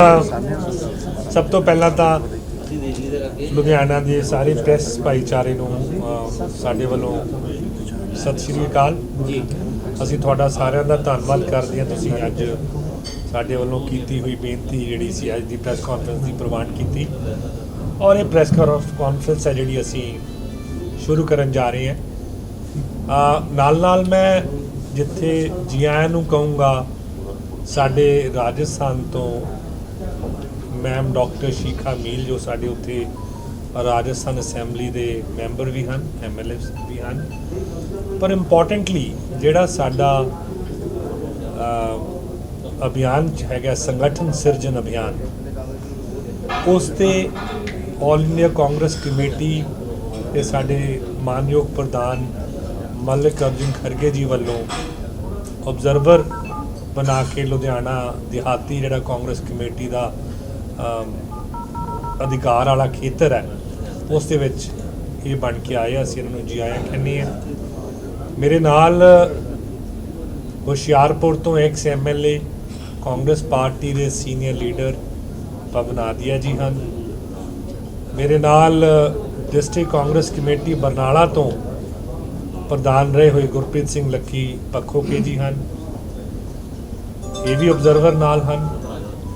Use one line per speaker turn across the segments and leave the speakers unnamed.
ਸਭ ਤੋਂ ਪਹਿਲਾਂ ਤਾਂ ਲੁਧਿਆਣਾ ਦੇ ਸਾਰੇ ਪ੍ਰੈਸ ਭਾਈਚਾਰੇ ਨੂੰ ਸਾਡੇ ਵੱਲੋਂ ਸਤਿ ਸ਼੍ਰੀ ਅਕਾਲ ਜੀ। ਅਸੀਂ ਤੁਹਾਡਾ ਸਾਰਿਆਂ ਦਾ ਧੰਨਵਾਦ ਕਰਦੇ ਹਾਂ। ਤੁਸੀਂ ਅੱਜ ਸਾਡੇ ਵੱਲੋਂ ਕੀਤੀ ਹੋਈ ਬੇਨਤੀ ਜਿਹੜੀ ਸੀ ਅੱਜ ਦੀ ਪ੍ਰੈਸ ਕਾਨਫਰੰਸ ਦੀ ਪ੍ਰਵਾਨ ਕੀਤੀ ਔਰ ਇਹ ਪ੍ਰੈਸ ਕਾਨਫਰੰਸ ਹੈ ਜਿਹੜੀ ਅਸੀਂ ਸ਼ੁਰੂ ਕਰਨ ਜਾ ਰਹੇ ਹਾਂ। ਨਾਲ ਮੈਂ ਜਿੱਥੇ ਜੀ ਆਇਆਂ ਨੂੰ ਕਹੂੰਗਾ ਸਾਡੇ ਰਾਜਸਥਾਨ ਤੋਂ ਮੈਮ ਡਾਕਟਰ ਸ਼ੀਖਾ ਮੀਲ ਜੋ ਸਾਡੇ ਉੱਥੇ ਰਾਜਸਥਾਨ ਅਸੈਂਬਲੀ ਦੇ ਮੈਂਬਰ ਵੀ ਹਨ, MLAs ਵੀ ਹਨ, ਪਰ ਇੰਪੋਰਟੈਂਟਲੀ ਜਿਹੜਾ ਸਾਡਾ ਅਭਿਆਨ ਹੈਗਾ ਸੰਗਠਨ ਸਿਰਜਣ ਅਭਿਆਨ, ਉਸ 'ਤੇ ਆਲ ਇੰਡੀਆ ਕਾਂਗਰਸ ਕਮੇਟੀ ਤੇ ਸਾਡੇ ਮਾਨਯੋਗ ਪ੍ਰਧਾਨ ਮਲਿਕ ਅਰਜੁਨ ਖਰਗੇ ਜੀ ਵੱਲੋਂ ਆਬਜ਼ਰਵਰ ਬਣਾ ਕੇ ਲੁਧਿਆਣਾ ਦਿਹਾਤੀ ਜਿਹੜਾ ਕਾਂਗਰਸ ਕਮੇਟੀ ਦਾ ਅਧਿਕਾਰ ਵਾਲਾ ਖੇਤਰ ਹੈ ਉਸ ਦੇ ਵਿੱਚ ਇਹ ਬਣ ਕੇ ਆਏ। ਅਸੀਂ ਇਹਨਾਂ ਨੂੰ ਜੀ ਆਇਆਂ ਕਹਿੰਦੇ ਹਾਂ। ਮੇਰੇ ਨਾਲ ਹੁਸ਼ਿਆਰਪੁਰ ਤੋਂ ਐਕਸ MLA ਕਾਂਗਰਸ ਪਾਰਟੀ ਦੇ ਸੀਨੀਅਰ ਲੀਡਰ ਪਵਨ ਆਦੀਆ ਜੀ ਹਨ। ਮੇਰੇ ਨਾਲ ਡਿਸਟ੍ਰਿਕਟ ਕਾਂਗਰਸ ਕਮੇਟੀ ਬਰਨਾਲਾ ਤੋਂ ਪ੍ਰਧਾਨ ਰਹੇ ਹੋਏ ਗੁਰਪ੍ਰੀਤ ਸਿੰਘ ਲੱਕੀ ਪੱਖੋਕੇ ਜੀ ਹਨ, ਇਹ ਵੀ ਆਬਜ਼ਰਵਰ ਨਾਲ ਹਨ।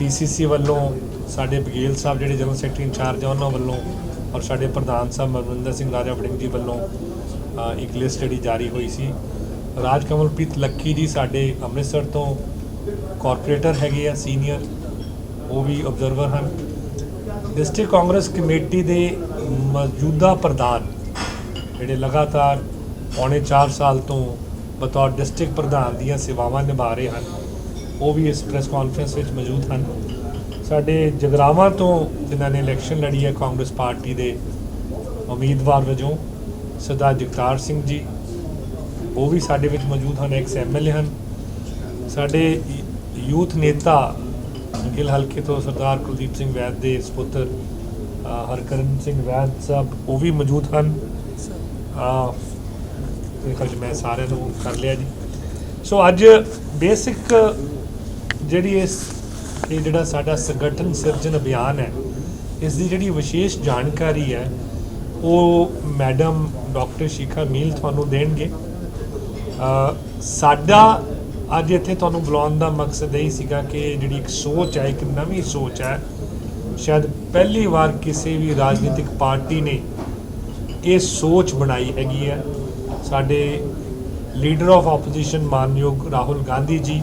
PCC ਵੱਲੋਂ ਸਾਡੇ ਬਗੇਲ ਸਾਹਿਬ ਜਿਹੜੇ ਜਨਰਲ ਸੈਕਟਰੀ ਇੰਚਾਰਜ ਆ ਉਹਨਾਂ ਵੱਲੋਂ ਔਰ ਸਾਡੇ ਪ੍ਰਧਾਨ ਸਾਹਿਬ ਮਨਵਿੰਦਰ ਸਿੰਘ ਰਾਜਾ ਵੜਿੰਗ ਜੀ ਵੱਲੋਂ ਇੱਕ ਲਿਸਟ ਜਿਹੜੀ ਜਾਰੀ ਹੋਈ ਸੀ। ਰਾਜ ਕਮਲਪ੍ਰੀਤ ਲੱਕੀ ਜੀ ਸਾਡੇ ਅੰਮ੍ਰਿਤਸਰ ਤੋਂ ਕਾਰਪੋਰੇਟਰ ਹੈਗੇ ਆ ਸੀਨੀਅਰ, ਉਹ ਵੀ ਆਬਜ਼ਰਵਰ ਹਨ। ਡਿਸਟ੍ਰਿਕਟ ਕਾਂਗਰਸ ਕਮੇਟੀ ਦੇ ਮੌਜੂਦਾ ਪ੍ਰਧਾਨ ਜਿਹੜੇ ਲਗਾਤਾਰ ਪੌਣੇ 4 ਸਾਲ ਤੋਂ ਬਤੌਰ ਡਿਸਟ੍ਰਿਕਟ ਪ੍ਰਧਾਨ ਦੀਆਂ ਸੇਵਾਵਾਂ ਨਿਭਾ ਰਹੇ ਹਨ, ਉਹ ਵੀ ਇਸ ਪ੍ਰੈਸ ਕਾਨਫਰੰਸ ਵਿੱਚ ਮੌਜੂਦ ਹਨ। ਸਾਡੇ ਜਗਰਾਵਾਂ ਤੋਂ ਜਿਨ੍ਹਾਂ ਨੇ ਇਲੈਕਸ਼ਨ ਲੜੀ ਹੈ ਕਾਂਗਰਸ ਪਾਰਟੀ ਦੇ ਉਮੀਦਵਾਰ ਵਜੋਂ ਸਰਦਾਰ ਜਗਤਾਰ ਸਿੰਘ ਜੀ, ਉਹ ਵੀ ਸਾਡੇ ਵਿੱਚ ਮੌਜੂਦ ਹਨ, ਐਕਸ MLA ਹਨ। ਸਾਡੇ ਯੂਥ ਨੇਤਾ ਗਿੱਲ ਹਲਕੇ ਤੋਂ ਸਰਦਾਰ ਕੁਲਦੀਪ ਸਿੰਘ ਵੈਦ ਦੇ ਸਪੁੱਤਰ ਹਰਕਰਨ ਸਿੰਘ ਵੈਦ ਸਾਹਿਬ, ਉਹ ਵੀ ਮੌਜੂਦ ਹਨ। ਮੈਂ ਸਾਰਿਆਂ ਨੂੰ ਕਰ ਲਿਆ ਜੀ। ਸੋ ਅੱਜ ਬੇਸਿਕ ਜਿਹੜੀ ਇਹ ਜਿਹੜਾ ਸਾਡਾ ਸੰਗਠਨ ਸਿਰਜਣ ਅਭਿਆਨ ਹੈ, ਇਸ ਦੀ ਜਿਹੜੀ ਵਿਸ਼ੇਸ਼ ਜਾਣਕਾਰੀ ਹੈ ਉਹ ਮੈਡਮ ਡਾਕਟਰ ਸ਼ੀਖਾ ਮੀਲ ਤੁਹਾਨੂੰ ਦੇਣਗੇ। ਸਾਡਾ ਅੱਜ ਇੱਥੇ ਤੁਹਾਨੂੰ ਬੁਲਾਉਣ ਦਾ ਮਕਸਦ ਇਹ ਸੀਗਾ ਕਿ ਜਿਹੜੀ ਇੱਕ ਸੋਚ ਹੈ, ਇੱਕ ਨਵੀਂ ਸੋਚ ਹੈ, ਸ਼ਾਇਦ ਪਹਿਲੀ ਵਾਰ ਕਿਸੇ ਵੀ ਰਾਜਨੀਤਿਕ ਪਾਰਟੀ ਨੇ ਇਹ ਸੋਚ ਬਣਾਈ ਹੈਗੀ ਹੈ। ਸਾਡੇ ਲੀਡਰ ਆਫ ਆਪੋਜੀਸ਼ਨ ਮਾਨਯੋਗ ਰਾਹੁਲ ਗਾਂਧੀ ਜੀ,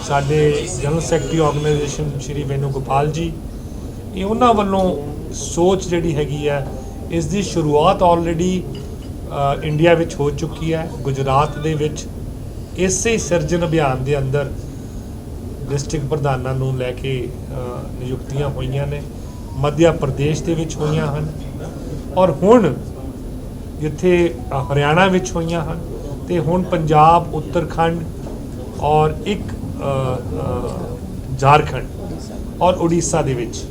ਸਾਡੇ ਜਨਰਲ ਸੈਕਟਰੀ ਆਰਗੇਨਾਈਜੇਸ਼ਨ ਸ਼੍ਰੀ ਵੇਨੂ ਗੋਪਾਲ ਜੀ, ਇਹ ਉਹਨਾਂ ਵੱਲੋਂ ਸੋਚ ਜਿਹੜੀ ਹੈਗੀ ਹੈ ਇਸ ਦੀ ਸ਼ੁਰੂਆਤ ਆਲਰੇਡੀ ਇੰਡੀਆ ਵਿੱਚ ਹੋ ਚੁੱਕੀ ਹੈ। ਗੁਜਰਾਤ ਦੇ ਵਿੱਚ ਇਸੇ ਸਿਰਜਣ ਅਭਿਆਨ ਦੇ ਅੰਦਰ ਡਿਸਟ੍ਰਿਕਟ ਪ੍ਰਧਾਨਾਂ ਨੂੰ ਲੈ ਕੇ ਨਿਯੁਕਤੀਆਂ ਹੋਈਆਂ ਨੇ, ਮੱਧ ਪ੍ਰਦੇਸ਼ ਦੇ ਵਿੱਚ ਹੋਈਆਂ ਹਨ ਔਰ ਹੁਣ ਜਿੱਥੇ ਹਰਿਆਣਾ ਵਿੱਚ ਹੋਈਆਂ ਹਨ ਤੇ ਹੁਣ ਪੰਜਾਬ, ਉੱਤਰਾਖੰਡ ਔਰ ਇੱਕ ਝਾਰਖੰਡ ਔਰ ਉੜੀਸਾ ਦੇ ਵਿੱਚ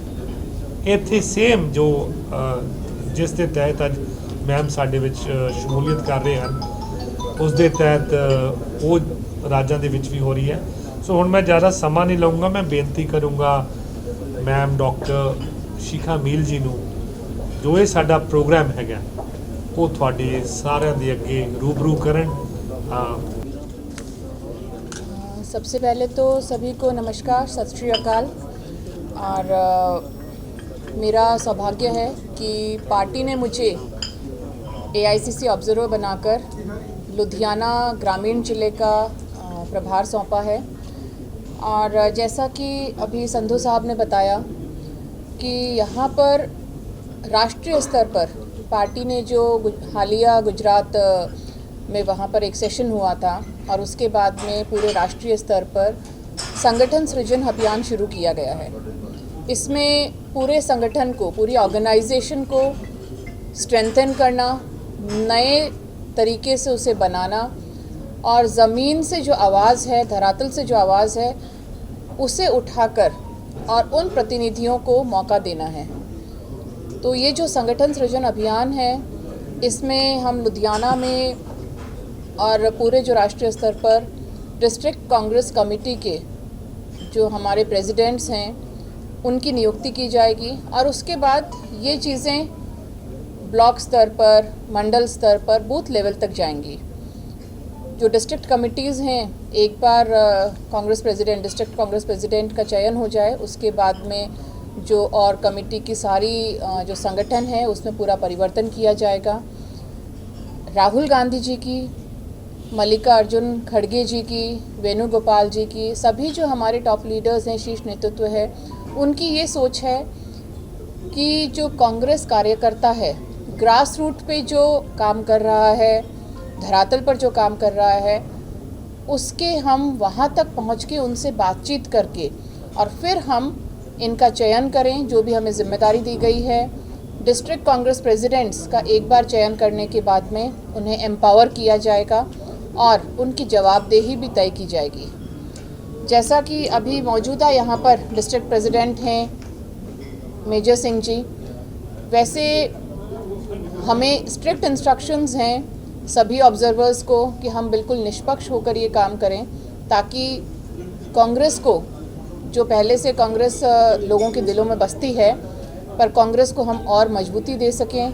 ਇੱਥੇ ਸੇਮ ਜੋ ਜਿਸ ਦੇ ਤਹਿਤ ਅੱਜ ਮੈਮ ਸਾਡੇ ਵਿੱਚ ਸ਼ਮੂਲੀਅਤ ਕਰ ਰਹੇ ਹਨ, ਉਸ ਦੇ ਤਹਿਤ ਉਹ ਰਾਜਾਂ ਦੇ ਵਿੱਚ ਵੀ ਹੋ ਰਹੀ ਹੈ। ਸੋ ਹੁਣ ਮੈਂ ਜ਼ਿਆਦਾ ਸਮਾਂ ਨਹੀਂ ਲਊਂਗਾ, ਮੈਂ ਬੇਨਤੀ ਕਰੂੰਗਾ ਮੈਮ ਡਾਕਟਰ ਸ਼ੀਖਾ ਮੀਲ ਜੀ ਨੂੰ ਜੋ ਇਹ ਸਾਡਾ ਪ੍ਰੋਗਰਾਮ ਹੈਗਾ ਉਹ ਤੁਹਾਡੇ ਸਾਰਿਆਂ ਦੇ ਅੱਗੇ रूबरू करें।
सबसे पहले तो सभी को नमस्कार, सत श्री अकाल। और मेरा सौभाग्य है कि पार्टी ने मुझे AICC ऑब्जर्वर बनाकर लुधियाना ग्रामीण जिले का प्रभार सौंपा है। और जैसा कि अभी संधू साहब ने बताया कि यहाँ पर राष्ट्रीय स्तर पर पार्टी ने जो हालिया गुजरात में वहाँ पर एक सेशन हुआ था और उसके बाद में पूरे राष्ट्रीय स्तर पर संगठन सृजन अभियान शुरू किया गया है। इसमें पूरे संगठन को, पूरी ऑर्गेनाइजेशन को स्ट्रेंथन करना, नए तरीके से उसे बनाना और ज़मीन से जो आवाज़ है, धरातल से जो आवाज़ है, उसे उठाकर और उन प्रतिनिधियों को मौका देना है। तो ये जो संगठन सृजन अभियान है, इसमें हम लुधियाना में और पूरे जो राष्ट्रीय स्तर पर डिस्ट्रिक्ट कांग्रेस कमेटी के जो हमारे प्रेसिडेंट्स हैं उनकी नियुक्ति की जाएगी और उसके बाद ये चीज़ें ब्लॉक स्तर पर, मंडल स्तर पर, बूथ लेवल तक जाएंगी। जो डिस्ट्रिक्ट कमिटीज़ हैं, एक बार डिस्ट्रिक्ट कांग्रेस प्रेसिडेंट का चयन हो जाए, उसके बाद में जो और कमेटी की सारी जो संगठन है उसमें पूरा परिवर्तन किया जाएगा। राहुल गांधी जी की, मल्लिकार्जुन खड़गे जी की, वेणुगोपाल जी की, सभी जो हमारे टॉप लीडर्स हैं, शीर्ष नेतृत्व है, उनकी ये सोच है कि जो कांग्रेस कार्यकर्ता है, ग्रास रूट पे जो काम कर रहा है, धरातल पर जो काम कर रहा है, उसके हम वहाँ तक पहुँच के उनसे बातचीत करके और फिर हम इनका चयन करें। जो भी हमें जिम्मेदारी दी गई है, डिस्ट्रिक्ट कांग्रेस प्रेसिडेंट्स का एक बार चयन करने के बाद में उन्हें एम्पावर किया जाएगा और उनकी जवाबदेही भी तय की जाएगी। जैसा कि अभी मौजूदा यहाँ पर डिस्ट्रिक्ट प्रेसिडेंट हैं मेजर सिंह जी, वैसे हमें स्ट्रिक्ट इंस्ट्रक्शंस हैं सभी ऑब्जर्वर्स को कि हम बिल्कुल निष्पक्ष होकर ये काम करें, ताकि कांग्रेस को, जो पहले से कांग्रेस लोगों के दिलों में बसती है, पर कांग्रेस को हम और मजबूती दे सकें।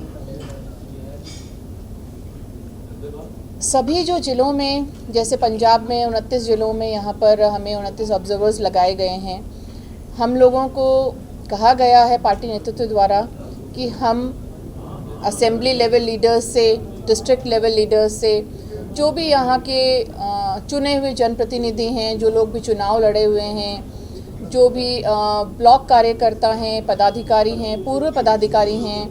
सभी जो ज़िलों में, जैसे पंजाब में 29 ज़िलों में यहाँ पर हमें 29 ऑब्जर्वर्स लगाए गए हैं। हम लोगों को कहा गया है पार्टी नेतृत्व द्वारा कि हम असेंबली लेवल लीडर्स से, डिस्ट्रिक्ट लेवल लीडर्स से, जो भी यहाँ के चुने हुए जनप्रतिनिधि हैं, जो लोग भी चुनाव लड़े हुए हैं, जो भी ब्लॉक कार्यकर्ता हैं, पदाधिकारी हैं, पूर्व पदाधिकारी हैं,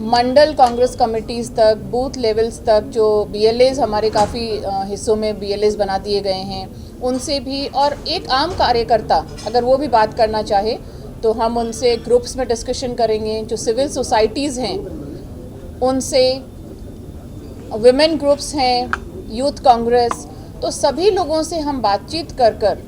मंडल कांग्रेस कमिटीज़ तक, बूथ लेवल्स तक, जो BLAs हमारे काफ़ी हिस्सों में BLAs बना दिए गए हैं, उनसे भी, और एक आम कार्यकर्ता अगर वो भी बात करना चाहे तो हम उनसे ग्रुप्स में डिस्कशन करेंगे। जो सिविल सोसाइटीज़ हैं उनसे, विमेन ग्रुप्स हैं, यूथ कांग्रेस, तो सभी लोगों से हम बातचीत कर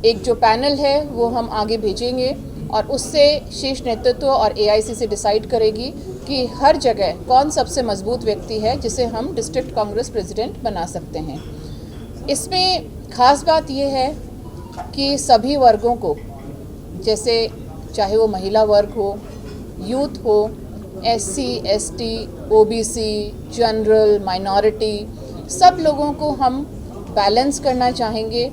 एक जो पैनल है वो हम आगे भेजेंगे और उससे शीर्ष नेतृत्व और AICC डिसाइड करेगी कि हर जगह कौन सबसे मजबूत व्यक्ति है जिसे हम डिस्ट्रिक्ट कांग्रेस प्रेसिडेंट बना सकते हैं। इसमें ख़ास बात यह है कि सभी वर्गों को, जैसे चाहे वो महिला वर्ग हो, यूथ हो, SC, ST, OBC, general, minority, सब लोगों को हम बैलेंस करना चाहेंगे।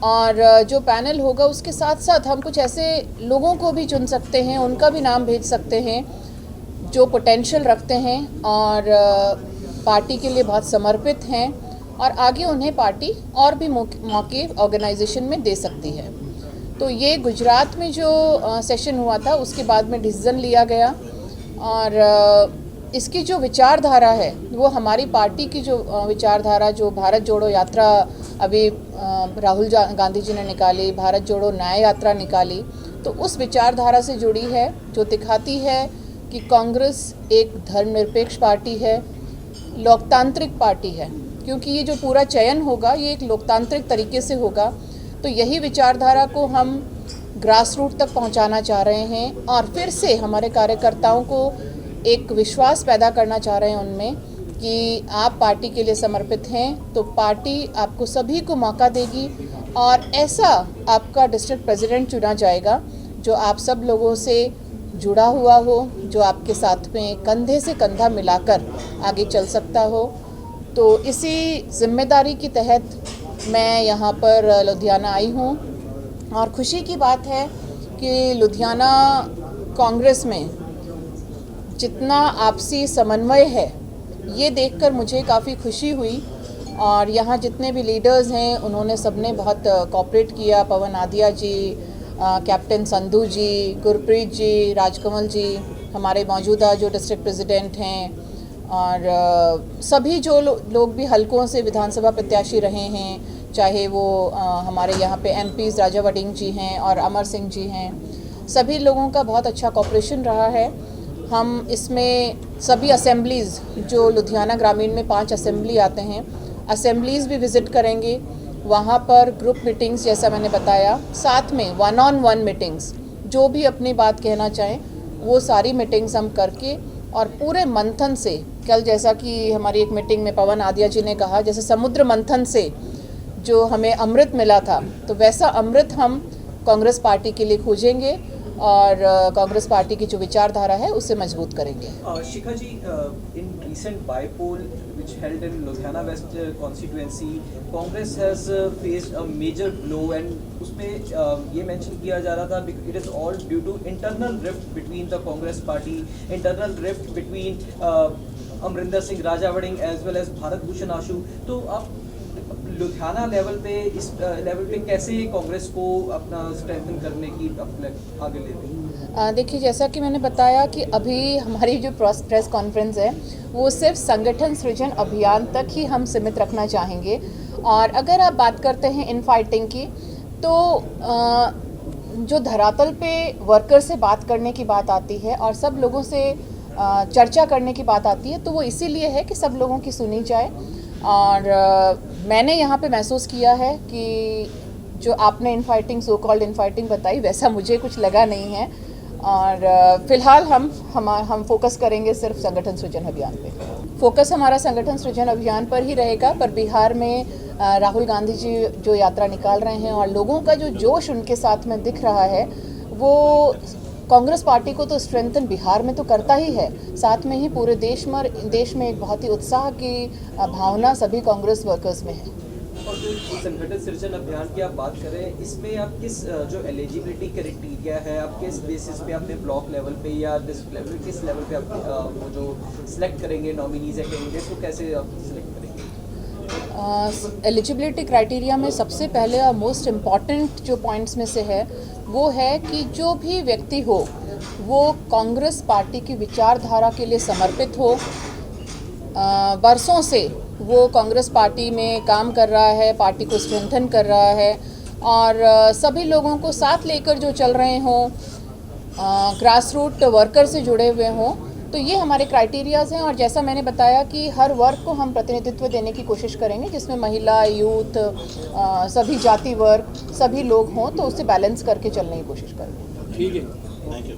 और जो पैनल होगा उसके साथ साथ हम कुछ ऐसे लोगों को भी चुन सकते हैं, उनका भी नाम भेज सकते हैं जो पोटेंशियल रखते हैं और पार्टी के लिए बहुत समर्पित हैं, और आगे उन्हें पार्टी और भी मौके ऑर्गेनाइजेशन में दे सकती है। तो ये गुजरात में जो सेशन हुआ था उसके बाद में डिसीज़न लिया गया, और इसकी जो विचारधारा है वो हमारी पार्टी की जो विचारधारा, जो भारत जोड़ो यात्रा अभी राहुल गांधी जी ने निकाली, भारत जोड़ो न्याय यात्रा निकाली, तो उस विचारधारा से जुड़ी है, जो दिखाती है कि कांग्रेस एक धर्मनिरपेक्ष पार्टी है, लोकतांत्रिक पार्टी है, क्योंकि ये जो पूरा चयन होगा ये एक लोकतांत्रिक तरीके से होगा। तो यही विचारधारा को हम ग्रास रूट तक पहुंचाना चाह रहे हैं और फिर से हमारे कार्यकर्ताओं को एक विश्वास पैदा करना चाह रहे हैं उनमें कि आप पार्टी के लिए समर्पित हैं, तो पार्टी आपको सभी को मौका देगी और ऐसा आपका डिस्ट्रिक्ट प्रेसिडेंट चुना जाएगा जो आप सब लोगों से जुड़ा हुआ हो, जो आपके साथ में कंधे से कंधा मिलाकर आगे चल सकता हो। तो इसी जिम्मेदारी के तहत मैं यहाँ पर लुधियाना आई हूँ और खुशी की बात है कि लुधियाना कांग्रेस में जितना आपसी समन्वय है ये देखकर मुझे काफ़ी खुशी हुई, और यहाँ जितने भी लीडर्स हैं उन्होंने सबने बहुत कोऑपरेट किया। पवन आदिया जी, कैप्टन संधू जी, गुरप्रीत जी, राजकमल जी, हमारे मौजूदा जो डिस्ट्रिक्ट प्रेसिडेंट हैं, और सभी जो लोग भी हलकों से विधानसभा प्रत्याशी रहे हैं, चाहे वो हमारे यहाँ पे MPs राजा वडिंग जी हैं और अमर सिंह जी हैं, सभी लोगों का बहुत अच्छा कोऑपरेशन रहा है। हम इसमें सभी असेंबलीज़, जो लुधियाना ग्रामीण में 5 असेंबली आते हैं, असेंबलीज़ भी विज़िट करेंगे। वहाँ पर ग्रुप मीटिंग्स जैसा मैंने बताया, साथ में 1-on-1 मीटिंग्स, जो भी अपनी बात कहना चाहें वो सारी मीटिंग्स हम करके और पूरे मंथन से, कल जैसा कि हमारी एक मीटिंग में पवन आदिया जी ने कहा, जैसे समुद्र मंथन से जो हमें अमृत मिला था, तो वैसा अमृत हम कांग्रेस पार्टी के लिए खोजेंगे और कांग्रेस पार्टी की जो विचारधारा है उसे मजबूत करेंगे।
शिखा जी, in recent by-poll which held in Ludhiana West constituency, Congress has faced a major blow and उसमें ये mention किया जा रहा था it is all due to internal rift between the Congress party, internal rift between Amarinder Singh राजावड़िंग as well as Bharat Bhushan आशु। तो आप Ludhiana level पे इस लेवल पे कैसे कांग्रेस को अपना स्ट्रेंथन करने की आगे लेते हैं?
देखिए, जैसा कि मैंने बताया कि अभी हमारी जो प्रेस कॉन्फ्रेंस है वो सिर्फ संगठन सृजन अभियान तक ही हम सीमित रखना चाहेंगे। और अगर आप बात करते हैं इन फाइटिंग की, तो जो धरातल पे वर्कर से बात करने की बात आती है और सब लोगों से चर्चा करने की बात आती है, तो वो इसीलिए है कि सब लोगों की सुनी जाए। और मैंने यहाँ पे महसूस किया है कि जो आपने इनफाइटिंग, सो कॉल्ड इनफाइटिंग बताई, वैसा मुझे कुछ लगा नहीं है। और फिलहाल हम फोकस करेंगे सिर्फ संगठन सृजन अभियान पे। फोकस हमारा संगठन सृजन अभियान पर ही रहेगा। पर बिहार में राहुल गांधी जी जो यात्रा निकाल रहे हैं और लोगों का जो जोश उनके साथ में दिख रहा है, वो कांग्रेस पार्टी को तो स्ट्रेंथन बिहार में तो करता ही है, साथ में ही पूरे देश में एक बहुत ही उत्साह की भावना सभी कांग्रेस वर्कर्स में है।
और जो संगठन सृजन अभियान की आप बात करें, इसमें आप किस जो एलिजिबिलिटी क्राइटेरिया है, आप किस बेसिस पे अपने ब्लॉक लेवल पे या डिस्ट्रिक्ट लेवल पे, किस लेवल पे आप वो जो सिलेक्ट करेंगे नॉमिनीज या कैंडिडेट्स को कैसे आप सिलेक्ट करेंगे?
एलिजिबिलिटी क्राइटेरिया में सबसे पहले और मोस्ट इम्पॉर्टेंट जो पॉइंट्स में से है वो है कि जो भी व्यक्ति हो वो कांग्रेस पार्टी की विचारधारा के लिए समर्पित हो, वर्षों से वो कांग्रेस पार्टी में काम कर रहा है, पार्टी को स्ट्रेंथन कर रहा है और सभी लोगों को साथ लेकर जो चल रहे हों, ग्रास रूट वर्कर से जुड़े हुए हों। तो ये हमारे क्राइटेरियाज़ हैं। और जैसा मैंने बताया कि हर वर्ग को हम प्रतिनिधित्व देने की कोशिश करेंगे, जिसमें महिला, यूथ, सभी जाति वर्ग, सभी लोग हों, तो उससे बैलेंस करके चलने की कोशिश करेंगे।
ठीक है, थैंक यू।